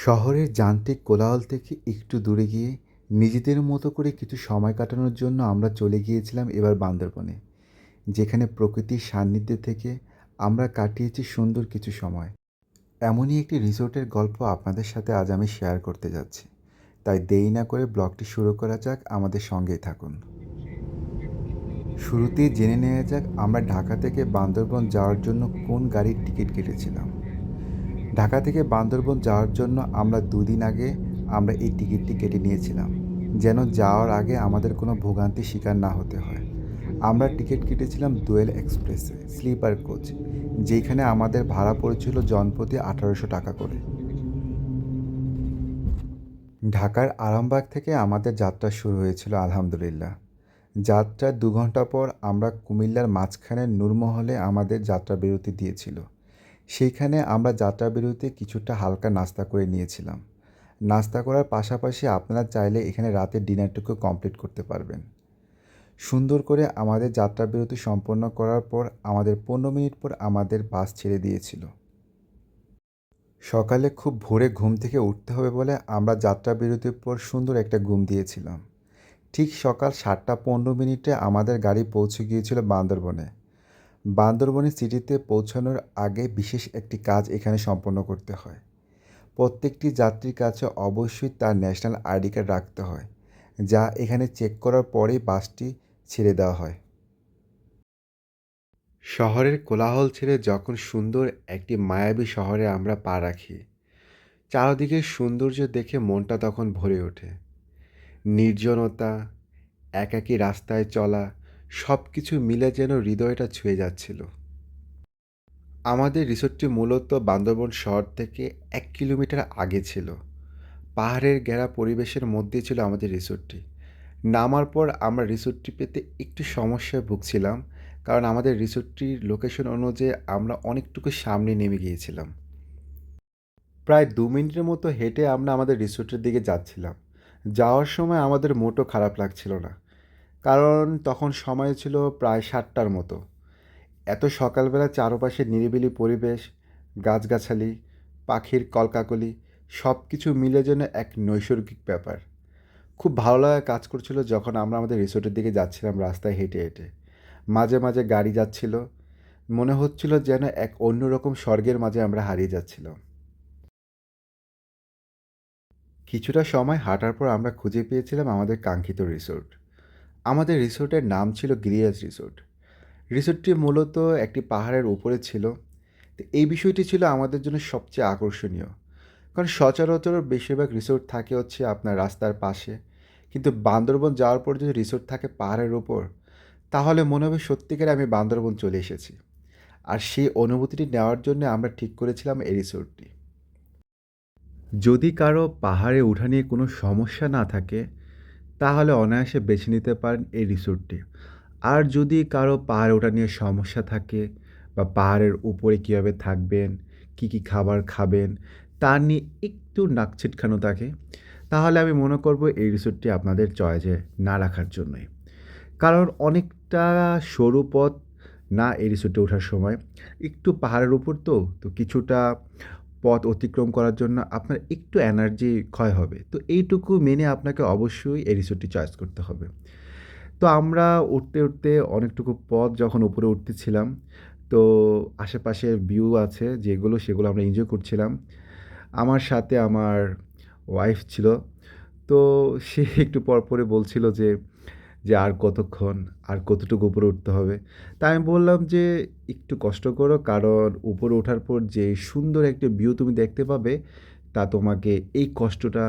শহরের যান্ত্রিক কোলাহল থেকে একটু দূরে গিয়ে নিজেদের মতো করে কিছু সময় কাটানোর জন্য আমরা চলে গিয়েছিলাম এবার বান্দরবনে, যেখানে প্রকৃতির সান্নিধ্যে থেকে আমরা কাটিয়েছি সুন্দর কিছু সময়। এমনই একটি রিসোর্টের গল্প আপনাদের সাথে আজ আমি শেয়ার করতে যাচ্ছি। তাই দেরি না করে ব্লগটি শুরু করা যাক, আমাদের সঙ্গেই থাকুন। শুরুতেই জেনে নেওয়া যাক আমরা ঢাকা থেকে বান্দরবন যাওয়ার জন্য কোন গাড়ির টিকিট কেটেছিলাম। ঢাকা থেকে বান্দরবন যাওয়ার জন্য আমরা দুদিন আগে আমরা এই টিকিটটি কেটে নিয়েছিলাম, যেন যাওয়ার আগে আমাদের কোনো ভোগান্তির শিকার না হতে হয়। আমরা টিকিট কেটেছিলাম দোয়েল এক্সপ্রেসে স্লিপার কোচ, যেখানে আমাদের ভাড়া পড়েছিল জনপ্রতি 1800 টাকা করে। ঢাকার আরামবাগ থেকে আমাদের যাত্রা শুরু হয়েছিল আলহামদুলিল্লাহ। যাত্রার 2 ঘন্টা পর আমরা কুমিল্লার মাঝখানে নূরমহলে আমাদের যাত্রা বিরতি দিয়েছিল। সেইখানে আমরা যাত্রা বিরতিতে কিছুটা হালকা নাস্তা করে নিয়েছিলাম। নাস্তা করার পাশাপাশি আপনারা চাইলে এখানে রাতের ডিনারটুকু কমপ্লিট করতে পারবেন। সুন্দর করে আমাদের যাত্রা বিরতি সম্পন্ন করার পর আমাদের 15 মিনিট পর আমাদের বাস ছেড়ে দিয়েছিল। সকালে খুব ভোরে ঘুম থেকে উঠতে হবে বলে আমরা যাত্রা বিরতির পর সুন্দর একটা ঘুম দিয়েছিলাম। ঠিক সকাল 7টা 15 মিনিটে আমাদের গাড়ি পৌঁছে গিয়েছিল বান্দরবনে। বান্দরবনে সিটিতে পৌঁছানোর আগে বিশেষ একটি কাজ এখানে সম্পন্ন করতে হয়। প্রত্যেকটি যাত্রীর কাছে অবশ্যই তার ন্যাশনাল আইডি কার্ড রাখতে হয়, যা এখানে চেক করার পরেই বাসটি ছেড়ে দেওয়া হয়। শহরের কোলাহল ছেড়ে যখন সুন্দর একটি মায়াবী শহরে আমরা পা রাখি, চারদিকের সৌন্দর্য দেখে মনটা তখন ভরে ওঠে। নির্জনতা, একাকী রাস্তায় চলা, সব কিছু মিলে যেন হৃদয়টা ছুঁয়ে যাচ্ছিল। আমাদের রিসোর্টটি মূলত বান্দরবন শহর থেকে 1 কিলোমিটার আগে ছিল। পাহাড়ের ঘেরা পরিবেশের মধ্যে ছিল আমাদের রিসোর্টটি। নামার পর আমরা রিসোর্টটি পেতে একটু সমস্যায় ভুগছিলাম, কারণ আমাদের রিসোর্টটির লোকেশন অনুযায়ী আমরা অনেকটুকু সামনে নেমে গিয়েছিলাম। প্রায় 2 মিনিটের মতো হেঁটে আমরা আমাদের রিসোর্টের দিকে যাচ্ছিলাম। যাওয়ার সময় আমাদের মোটো খারাপ লাগছিল না, কারণ তখন সময় ছিল প্রায় 7টার মতো। এত সকালবেলা চারপাশে নিরিবিলি পরিবেশ, গাছগাছালি, পাখির কলকাকলি, সব কিছু মিলে যেন এক নৈসর্গিক ব্যাপার। খুব ভালো লাগা কাজ করছিল যখন আমরা আমাদের রিসোর্টের দিকে যাচ্ছিলাম রাস্তায় হেঁটে হেঁটে। মাঝে মাঝে গাড়ি যাচ্ছিল, মনে হচ্ছিল যেন এক অন্যরকম স্বর্গের মাঝে আমরা হারিয়ে যাচ্ছিলাম। কিছুটা সময় হাঁটার পর আমরা খুঁজে পেয়েছিলাম আমাদের কাঙ্ক্ষিত রিসোর্ট। আমাদের রিসোর্টের নাম ছিল গিরিরাজ রিসোর্ট। রিসোর্টটি মূলত একটি পাহাড়ের উপরে ছিল। তো এই বিষয়টি ছিল আমাদের জন্য সবচেয়ে আকর্ষণীয়, কারণ সচরাচর বেশিরভাগ রিসোর্ট থাকে হচ্ছে আপনার রাস্তার পাশে, কিন্তু বান্দরবন যাওয়ার পর যদি রিসোর্ট থাকে পাহাড়ের উপর, তাহলে মনে হবে সত্যিকারে আমি বান্দরবন চলে এসেছি। আর সেই অনুভূতিটি নেওয়ার জন্য আমরা ঠিক করেছিলাম এই রিসোর্টটি। যদি কারো পাহাড়ে ওঠা নিয়ে কোনো সমস্যা না থাকে, তাহলে অনায়াসে বেছে নিতে পারেন এই রিসোর্টটি। আর যদি কারো পাহাড়ে ওঠা নিয়ে সমস্যা থাকে, বা পাহাড়ের উপরে কীভাবে থাকবেন, কী কী খাবার খাবেন, তা নিয়ে একটু নাকছিটখানো থাকে, তাহলে আমি মনে করব এই রিসোর্টটি আপনাদের চয়েসে না রাখার জন্যই। কারণ অনেকটা সরু পথ না এই রিসোর্টে ওঠার সময়, একটু পাহাড়ের উপর তো কিছুটা পথ অতিক্রম করার জন্য আপনার একটু এনার্জি ক্ষয় হবে। তো এইটুকু মেনে আপনাকে অবশ্যই এই রিসোর্টটি চয়েস করতে হবে। তো আমরা উঠতে উঠতে অনেকটুকু পথ যখন উপরে উঠতেছিলাম, তো আশেপাশের ভিউ আছে যেগুলো, সেগুলো আমরা এনজয় করছিলাম। আমার সাথে আমার ওয়াইফ ছিল। তো সে একটু পরপরই বলছিল যে আর কতক্ষণ, আর কতটুকু উপরে উঠতে হবে। তাই আমি বললাম যে, "একটু কষ্ট করো, কারণ উপরে ওঠার পর যে সুন্দর একটা ভিউ তুমি দেখতে পাবে, তা তোমাকে এই কষ্টটা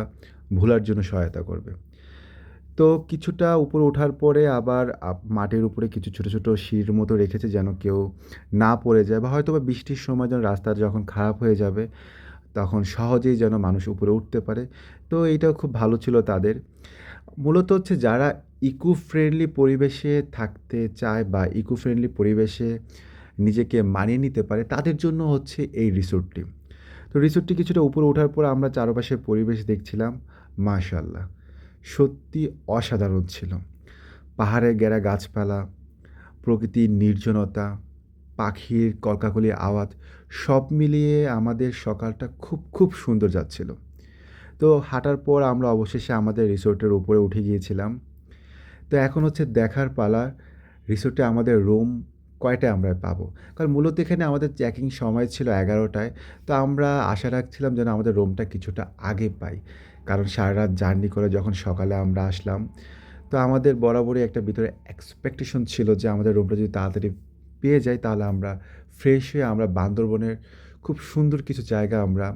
ভোলার জন্য সহায়তা করবে।" তো কিছুটা উপরে ওঠার পরে আবার মাটির উপরে কিছু ছোট ছোট সিঁড়ির মতো রেখেছে, যেন কেউ না পড়ে যায়, বা হয়তোবা বৃষ্টির সময় যেন রাস্তা যখন খারাপ হয়ে যাবে, তখন সহজেই যেন মানুষ উপরে উঠতে পারে। তো এইটাও খুব ভালো ছিল তাদের। মূলত হচ্ছে যারা ইকো ফ্রেন্ডলি পরিবেশে থাকতে চায়, বা ইকো ফ্রেন্ডলি পরিবেশে নিজেকে মানিয়ে নিতে পারে, তাদের জন্য হচ্ছে এই রিসোর্টটি। তো রিসোর্টটি কিছুটা উপরে ওঠার পর আমরা চারপাশের পরিবেশ দেখছিলাম। মাশাআল্লাহ! সত্যি অসাধারণ ছিল। পাহাড়ে ঘেরা গাছপালা, প্রকৃতির নির্জনতা, পাখির কলকাকলির আওয়াজ, সব মিলিয়ে আমাদের সকালটা খুব সুন্দর যাচ্ছিল। তো হাঁটার পর আমরা অবশেষে আমাদের রিসোর্টের উপরে উঠে গিয়েছিলাম। তো এখন হচ্ছে দেখার পালা রিসোর্টে আমাদের রুম কয়টায় আমরা পাবো। কারণ মূলত এখানে আমাদের চেকিং সময় ছিল ১১টায়। তো আমরা আশা রাখছিলাম যেন আমাদের রুমটা কিছুটা আগে পাই। কারণ সারারাত জার্নি করে যখন সকালে আমরা আসলাম, তো আমাদের বরাবরই একটা ভিতরে এক্সপেকটেশন ছিল যে আমাদের রুমটা যদি তাড়াতাড়ি পেয়ে যাই তাহলে আমরা ফ্রেশ হয়ে আমরা বান্দরবনের খুব সুন্দর কিছু জায়গা আমরা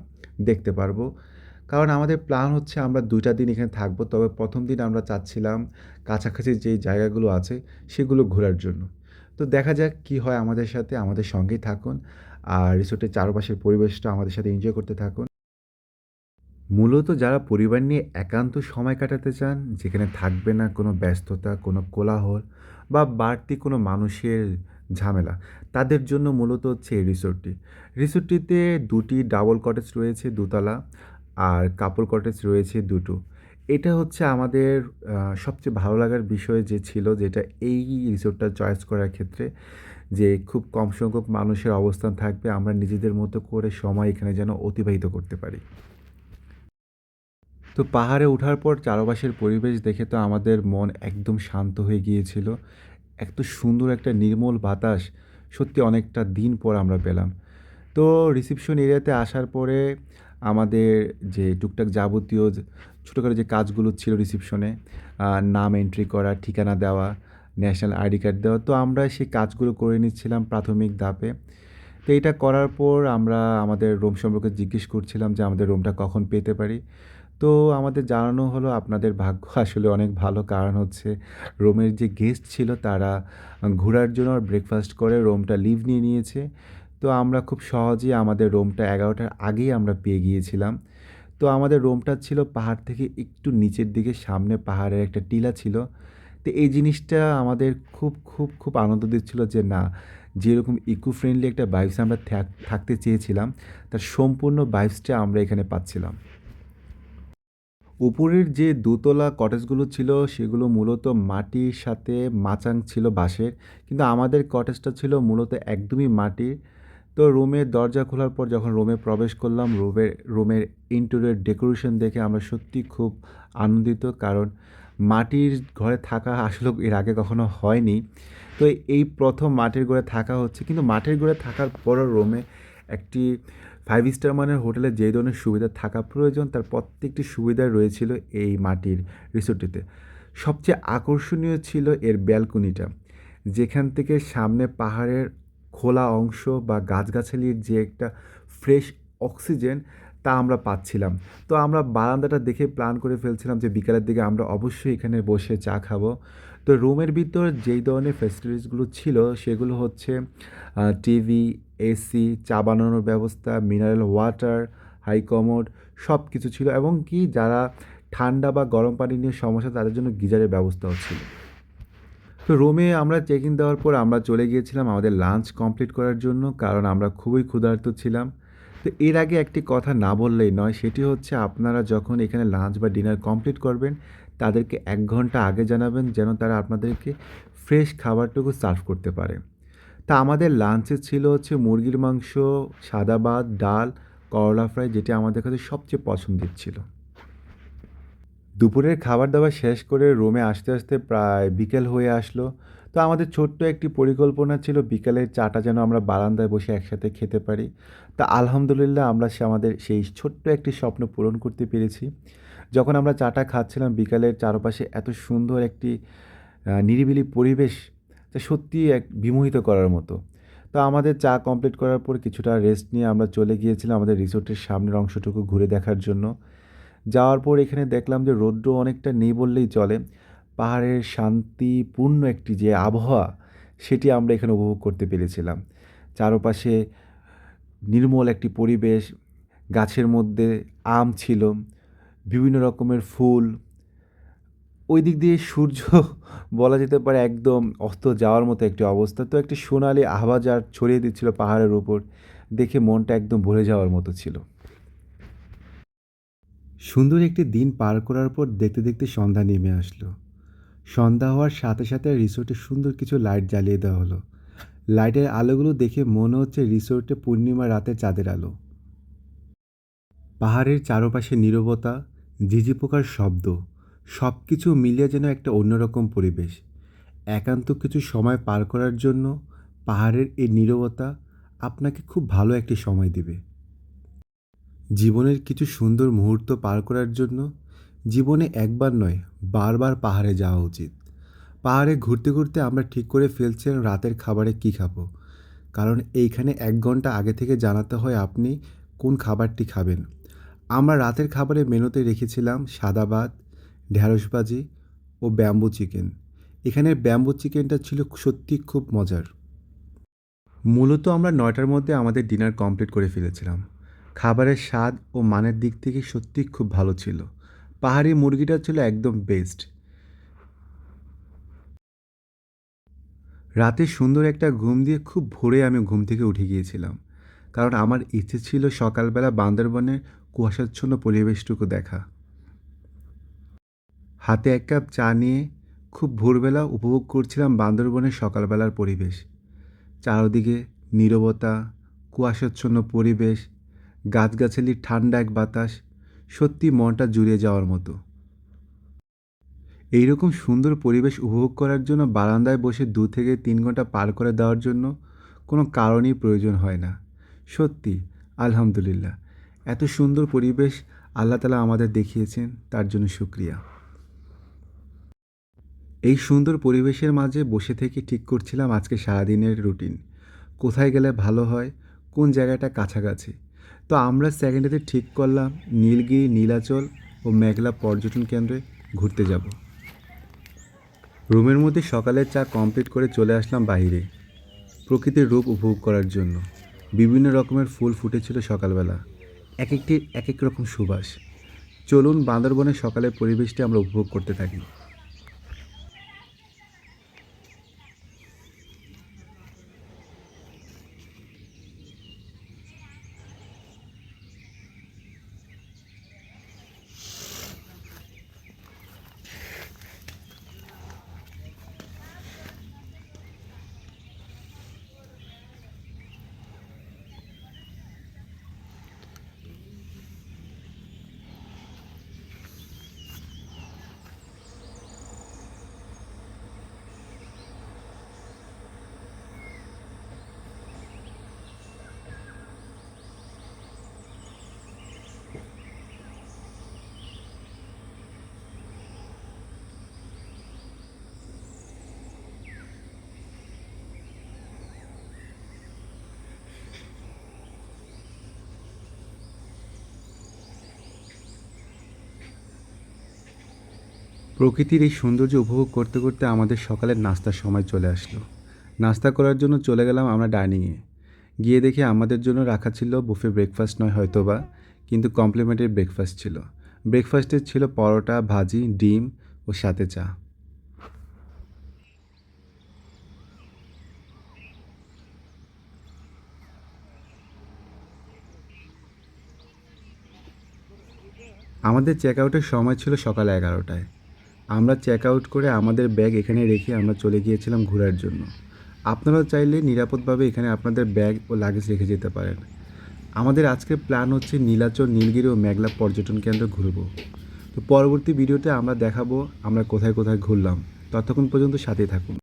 দেখতে পারবো। কারণ আমাদের প্ল্যান হচ্ছে আমরা ২ টা দিন এখানে থাকবো। তবে ১ম দিন আমরা চাচ্ছিলাম কাছাকাছি যেই জায়গাগুলো আছে সেগুলো ঘোরার জন্য। তো দেখা যাক কি হয় আমাদের সাথে, আমাদের সঙ্গেই থাকুন। আর রিসোর্টের চারপাশের পরিবেশটা আমাদের সাথে এনজয় করতে থাকুন। মূলত যারা পরিবার নিয়ে একান্ত সময় কাটাতে চান, যেখানে থাকবে না কোনো ব্যস্ততা, কোনো কোলাহল বা বাড়তি কোনো মানুষের ঝামেলা, তাদের জন্য মূলত হচ্ছে এই রিসোর্টটি। রিসোর্টটিতে ২টি ডাবল কটেজ রয়েছে দোতলা, আর কাপল কটেজ রয়েছে ২টো। এটা হচ্ছে আমাদের সবচেয়ে ভালো লাগার বিষয় যে ছিল যেটা এই রিসোর্টটা চয়েস করার ক্ষেত্রে যে খুব কম সংখ্যক মানুষের অবস্থান থাকবে, আমরা নিজেদের মতো করে সময় এখানে যেন অতিবাহিত করতে পারি। তো পাহাড়ে ওঠার পর চারপাশের পরিবেশ দেখে তো আমাদের মন একদম শান্ত হয়ে গিয়েছিল। এত সুন্দর একটা নির্মল বাতাস সত্যি অনেকটা দিন পর আমরা পেলাম। তো রিসেপশন এরিয়াতে আসার পরে আমাদের যে টুকটাক যাবতীয় ছোটোখাটো যে কাজগুলো ছিল রিসেপশনে, নাম এন্ট্রি করা, ঠিকানা দেওয়া, ন্যাশনাল আইডি কার্ড দেওয়া, তো আমরা সেই কাজগুলো করে নিচ্ছিলাম প্রাথমিক ধাপে। তো এটা করার পর আমরা আমাদের রুম সম্পর্কে জিজ্ঞেস করছিলাম যে আমাদের রুমটা কখন পেতে পারি। তো আমাদের জানানো হলো আপনাদের ভাগ্য আসলে অনেক ভালো। কারণ হচ্ছে রোমের যে গেস্ট ছিল তারা ঘোরার জন্য ব্রেকফাস্ট করে রুমটা লিভ নিয়ে নিয়েছে। তো আমরা খুব সহজেই আমাদের রুমটা ১১টার আগেই আমরা পেয়ে গিয়েছিলাম। তো আমাদের রুমটা ছিল পাহাড় থেকে একটু নিচের দিকে, সামনে পাহাড়ের একটা টিলা ছিল। তো এই জিনিসটা আমাদের খুব আনন্দ দিচ্ছিল যে না, যেরকম ইকো ফ্রেন্ডলি একটা ভাইবস আমরা থাকতে চেয়েছিলাম তার সম্পূর্ণ ভাইবসটা আমরা এখানে পাচ্ছিলাম। উপরের যে দোতলা কটেজগুলো ছিল সেগুলো মূলত মাটির সাথে মাচাং ছিল বাঁশের। কিন্তু আমাদের কটেজটা ছিল মূলত একদমই মাটির। তো রুমের দরজা খোলার পর যখন রুমে প্রবেশ করলাম, রুমের ইন্টেরিয়র ডেকোরেশন দেখে আমরা সত্যিই খুব আনন্দিত। কারণ মাটির ঘরে থাকা আসলে এর আগে কখনো হয়নি। তো এই প্রথম মাটির ঘরে থাকা হচ্ছে। কিন্তু মাটির ঘরে থাকার পরও রুমে একটি 5 স্টার মানের হোটেলে যে ধরনের সুবিধা থাকা প্রয়োজন তার প্রত্যেকটি সুবিধা রয়েছিল এই মাটির রিসোর্টটিতে। সবচেয়ে আকর্ষণীয় ছিল এর ব্যালকনিটা, যেখান থেকে সামনে পাহাড়ের খোলা অংশ বা গাছগাছালির যে একটা ফ্রেশ অক্সিজেন তা আমরা পাচ্ছিলাম। তো আমরা বারান্দাটা দেখে প্ল্যান করে ফেলছিলাম যে বিকালের দিকে আমরা অবশ্যই এখানে বসে চা খাবো। তো রুমের ভিতর যেই ধরনের ফ্যাসিলিটিসগুলো ছিল সেগুলো হচ্ছে টিভি, এসি, চা বানানোর ব্যবস্থা, মিনারেল ওয়াটার, হাই কমোড সব কিছু ছিল, এবং কি যারা ঠান্ডা বা গরম পানি নিয়ে সমস্যা তাদের জন্য গিজারের ব্যবস্থাও ছিল। তো রুমে আমরা চেক ইন দেওয়ার পর আমরা চলে গিয়েছিলাম আমাদের লাঞ্চ কমপ্লিট করার জন্য, কারণ আমরা খুবই ক্ষুধার্ত ছিলাম। তো এর আগে একটি কথা না বললেই নয়, সেটি হচ্ছে আপনারা যখন এখানে লাঞ্চ বা ডিনার কমপ্লিট করবেন তাদেরকে ১ ঘন্টা আগে জানাবেন যেন তারা আপনাদেরকে ফ্রেশ খাবারটুকু সার্ভ করতে পারে। তা আমাদের লাঞ্চে ছিল হচ্ছে মুরগির মাংস, সাদা ভাত, ডাল, করলা ফ্রাই, যেটি আমাদের কাছে সবচেয়ে পছন্দের ছিল। দুপুরের খাবার-দাবার শেষ করে রুমে আসতে প্রায় বিকেল হয়ে আসলো। তো আমাদের ছোট্ট একটি পরিকল্পনা ছিল বিকালের চাটা যেন আমরা বারান্দায় বসে একসাথে খেতে পারি। তা আলহামদুলিল্লাহ আমরা আমাদের সেই ছোট্ট একটি স্বপ্ন পূরণ করতে পেরেছি। যখন আমরা চাটা খাচ্ছিলাম বিকালের চারপাশে এত সুন্দর একটি নিরিবিলি পরিবেশ, তা সত্যিই এক বিমোহিত করার মতো। তো আমাদের চা কমপ্লিট করার পর কিছুটা রেস্ট নিয়ে আমরা চলে গিয়েছিলাম আমাদের রিসোর্টের সামনের অংশটুকু ঘুরে দেখার জন্য। যাওয়ার পর এখানে দেখলাম যে রৌদ্র অনেকটা নেই বললেই চলে। পাহাড়ের শান্তিপূর্ণ একটি যে আবহাওয়া, সেটি আমরা এখানে উপভোগ করতে পেরেছিলাম। চারপাশে নির্মল একটি পরিবেশ, গাছের মধ্যে আম ছিল, বিভিন্ন রকমের ফুল। ওই দিক দিয়ে সূর্য বলা যেতে পারে একদম অস্ত যাওয়ার মতো একটি অবস্থা। তো একটি সোনালি আভা যা ছড়িয়ে দিচ্ছিল পাহাড়ের উপর, দেখে মনটা একদম ভরে যাওয়ার মতো ছিল। সুন্দর একটি দিন পার করার পর দেখতে সন্ধ্যা নেমে আসলো। সন্ধ্যা হওয়ার সাথে রিসোর্টে সুন্দর কিছু লাইট জ্বালিয়ে দেওয়া হলো। লাইটের আলোগুলো দেখে মনে হচ্ছে রিসোর্টে পূর্ণিমা রাতে চাঁদের আলো। পাহাড়ের চারপাশে নীরবতা, ঝিঁঝি পোকার শব্দ সব কিছু মিলিয়ে যেন একটা অন্যরকম পরিবেশ। একান্ত কিছু সময় পার করার জন্য পাহাড়ের এই নীরবতা আপনাকে খুব ভালো একটি সময় দিবে। জীবনের কিছু সুন্দর মুহূর্ত পার করার জন্য জীবনে একবার নয়, বারবার পাহাড়ে যাওয়া উচিত। পাহাড়ে ঘুরতে ঘুরতে আমরা ঠিক করে ফেলছিলাম রাতের খাবারে কী খাবো, কারণ এইখানে 1 ঘন্টা আগে থেকে জানাতে হয় আপনি কোন খাবারটি খাবেন। আমরা রাতের খাবারে মেনুতে রেখেছিলাম সাদা ভাত, ঢ্যাঁড়স ভাজি ও ব্যাম্বু চিকেন। এখানের ব্যাম্বু চিকেনটা ছিল সত্যি খুব মজার। মূলত আমরা 9টার মধ্যে আমাদের ডিনার কমপ্লিট করে ফেলেছিলাম। খাবারের স্বাদ ও মানের দিক থেকে সত্যিই খুব ভালো ছিল। পাহাড়ি মুরগিটা ছিল একদম বেস্ট। রাতে সুন্দর একটা ঘুম দিয়ে খুব ভোরে আমি ঘুম থেকে উঠে গিয়েছিলাম, কারণ আমার ইচ্ছে ছিল সকালবেলা বান্দরবনের কুয়াশাচ্ছন্ন পরিবেশটুকু দেখা। হাতে 1 কাপ চা নিয়ে খুব ভোরবেলা উপভোগ করছিলাম বান্দরবনের সকালবেলার পরিবেশ। চারদিকে নীরবতা, কুয়াশাচ্ছন্ন পরিবেশ, গাছগাছালির ঠান্ডা এক বাতাস, সত্যি মনটা জুড়িয়ে যাওয়ার মতো। এইরকম সুন্দর পরিবেশ উপভোগ করার জন্য বারান্দায় বসে 2 থেকে 3 ঘন্টা পার করে দেওয়ার জন্য কোনো কারণই প্রয়োজন হয় না। সত্যি আলহামদুলিল্লাহ, এত সুন্দর পরিবেশ আল্লাহ তাআলা আমাদের দেখিয়েছেন, তার জন্য শুকরিয়া। এই সুন্দর পরিবেশের মাঝে বসে থেকে ঠিক করছিলাম আজকে সারাদিনের রুটিন। কোথায় গেলে ভালো হয়, কোন জায়গাটা কাছাকাছি। তো আমরা সেকেন্ডেতে ঠিক করলাম নীলগিরি, নীলাচল ও মেঘলা পর্যটন কেন্দ্রে ঘুরতে যাব। রুমের মধ্যে সকালের চা কমপ্লিট করে চলে আসলাম বাইরে, প্রকৃতির রূপ উপভোগ করার জন্য। বিভিন্ন রকমের ফুল ফুটেছিল সকালবেলা, এক একটির এক এক রকম সুবাস। চলুন বান্দরবনের সকালের পরিবেশটি আমরা উপভোগ করতে থাকি। প্রকৃতির এই সৌন্দর্য উপভোগ করতে করতে আমাদের সকালের নাস্তার সময় চলে আসলো। নাস্তা করার জন্য চলে গেলাম আমরা ডাইনিংয়ে। গিয়ে দেখি আমাদের জন্য রাখা ছিল বুফে ব্রেকফাস্ট নয় হয়তোবা, কিন্তু কমপ্লিমেন্টারি ব্রেকফাস্ট ছিল। ব্রেকফাস্টে ছিল পরোটা, ভাজি, ডিম ও সাথে চা। আমাদের চেক আউটের সময় ছিল সকাল 11টায়। আমরা চেক আউট করে আমাদের ব্যাগ এখানে রেখে আমরা চলে গিয়েছিলাম ঘোরার জন্য। আপনারাও চাইলে নিরাপদভাবে এখানে আপনাদের ব্যাগ ও লাগেজ রেখে যেতে পারেন। আমাদের আজকের প্ল্যান হচ্ছে নীলাচল, নীলগিরি ও মেঘলা পর্যটন কেন্দ্র ঘুরব। তো পরবর্তী ভিডিওতে আমরা দেখাবো আমরা কোথায় কোথায় ঘুরলাম। ততক্ষণ পর্যন্ত সাথেই থাকুন।